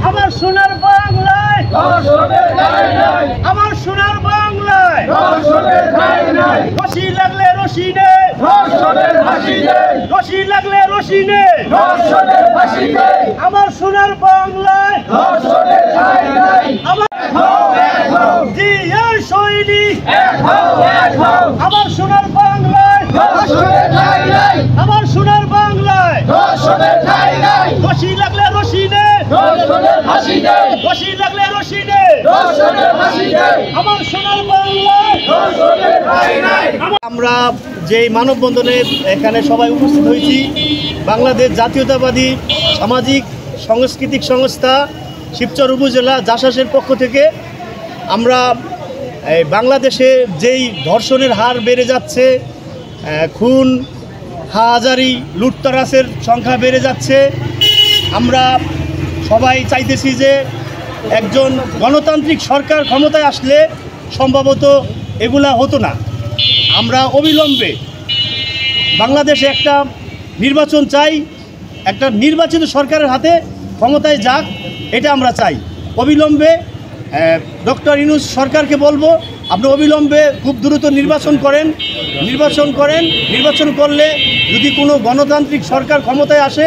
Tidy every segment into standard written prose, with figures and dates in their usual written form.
আমার সোনার বাংলায় আমার সোনার বাংলায় রশি লাগলে রশি নে রশি লাগলে রশি নে আমার সোনার বাংলায় আমার জিয়ার সৈনিক আমার সোনার বাংলায় আমার সোনার বাংলায় রশি লাগলে রশি নে রশি লাগলে রশি নে আমার সোনার বাংলায়। আমরা যে মানববন্ধনে এখানে সবাই উপস্থিত হয়েছি বাংলাদেশ জাতীয়তাবাদী সামাজিক সাংস্কৃতিক সংস্থা শিবচর উপজেলা জাসাসের পক্ষ থেকে। আমরা বাংলাদেশে যেই ধর্ষণের হার বেড়ে যাচ্ছে, খুন হাজারি লুটতরাজের সংখ্যা বেড়ে যাচ্ছে, আমরা সবাই চাইতেছি যে একজন গণতান্ত্রিক সরকার ক্ষমতায় আসলে সম্ভবত এগুলা হতো না। আমরা অবিলম্বে বাংলাদেশে একটা নির্বাচন চাই, একটা নির্বাচিত সরকারের হাতে ক্ষমতায় যাক, এটা আমরা চাই। অবিলম্বে ডক্টর ইউনূস সরকারকে বলবো, আপনি অবিলম্বে খুব দ্রুত নির্বাচন করলে যদি কোনো গণতান্ত্রিক সরকার ক্ষমতায় আসে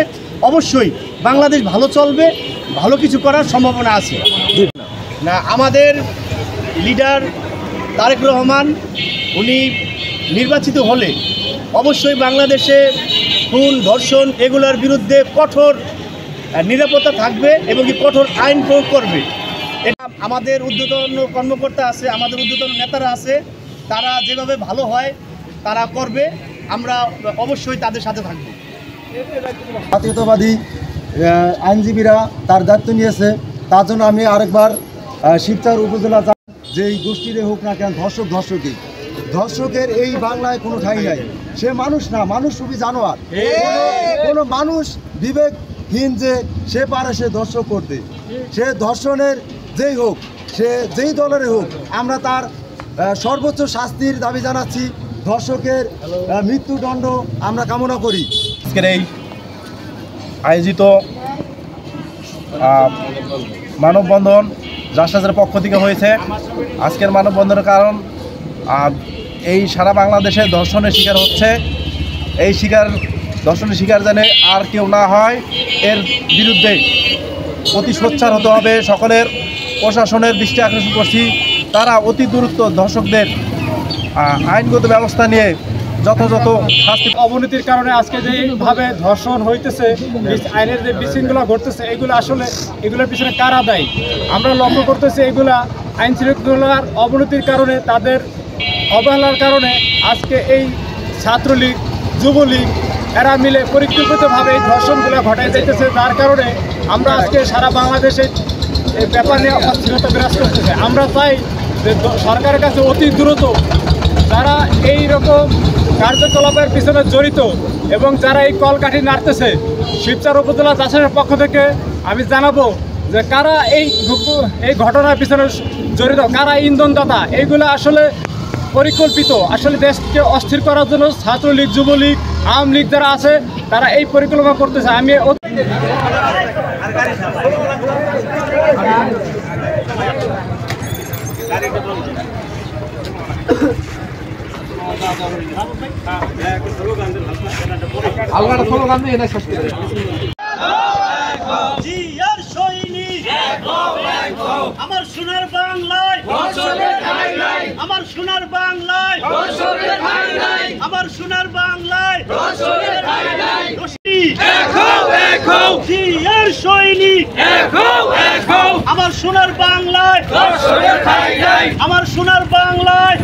অবশ্যই বাংলাদেশ ভালো চলবে, ভালো কিছু করার সম্ভাবনা আছে। না, আমাদের লিডার তারেক রহমান উনি নির্বাচিত হলে অবশ্যই বাংলাদেশে খুন ধর্ষণ এগুলোর বিরুদ্ধে কঠোর নিরাপত্তা থাকবে এবং কঠোর আইন প্রয়োগ করবে। এটা আমাদের ঊর্ধ্বতন কর্মকর্তা আছে, আমাদের ঊর্ধ্বতন নেতারা আছে, তারা যেভাবে ভালো হয় তারা করবে, আমরা অবশ্যই তাদের সাথে থাকব। জাতীয়তাবাদী আইনজীবীরা তার দায়িত্ব নিয়েছে, তার জন্য আমি আরেকবার শিবচর উপজেলা যেই গোষ্ঠীরে হোক না কেন ধর্ষকের এই বাংলায় কোনো ঠাঁই নাই। সে মানুষ না, মানুষ খুবই জানোয়ার। কোনো মানুষ বিবেকহীন যে সে পারে সে ধর্ষক করতে, সে ধর্ষণের যেই হোক, সে যেই দলের হোক, আমরা তার সর্বোচ্চ শাস্তির দাবি জানাচ্ছি। ধর্ষকের মৃত্যুদণ্ড আমরা কামনা করি। আজকের এই আয়োজিত মানববন্ধন জাসাসের পক্ষ থেকে হয়েছে। আজকের মানববন্ধনের কারণ এই সারা বাংলাদেশে ধর্ষণের শিকার হচ্ছে, এই ধর্ষণের শিকার যেন আর কেউ না হয়, এর বিরুদ্ধে অতি সোচ্চার হতে হবে। সকলের প্রশাসনের দৃষ্টি আকর্ষণ করছি, তারা অতি দ্রুত ধর্ষকদের আইনগত ব্যবস্থা নিয়ে যথাযথ শাস্তি। অবনতির কারণে আজকে যেভাবে ধর্ষণ হইতেছে, আইনের যে বিশৃঙ্খলা ঘটতেছে, এগুলোর পিছনে কারা দায়ী আমরা লক্ষ্য করতেছি। এগুলা আইন শৃঙ্খলার অবনতির কারণে, তাদের অবহেলার কারণে আজকে এই ছাত্রলীগ যুবলীগ এরা মিলে পরিকল্পিতভাবে এই ধর্ষণগুলো ঘটাই যাইতেছে, যার কারণে আমরা আজকে সারা বাংলাদেশে এই ব্যাপার নিয়ে অস্থিরতা বিরাজ করতেছে। আমরা চাই যে সরকারের কাছে অতি দ্রুত যারা এই রকম কার্যকলাপের পিছনে জড়িত এবং যারা এই কলকাঠি নাড়তেছে, শিবচর উপজেলা জাসাসের পক্ষ থেকে আমি জানাবো যে কারা এই ঘটনার পিছনে জড়িত, কারা ইন্ধনদাতা, এইগুলো আসলে পরিকল্পিত। আসলে দেশকে অস্থির করার জন্য ছাত্রলীগ যুবলীগ আওয়ামী লীগ যারা আছে তারা এই পরিকল্পনা করতেছে। আমি আমার সোনার বাংলায় আমার সোনার বাংলায় আমার সোনার বাংলায় জিয়ার সৈনিক আমার সোনার বাংলায় আমার সোনার বাংলায়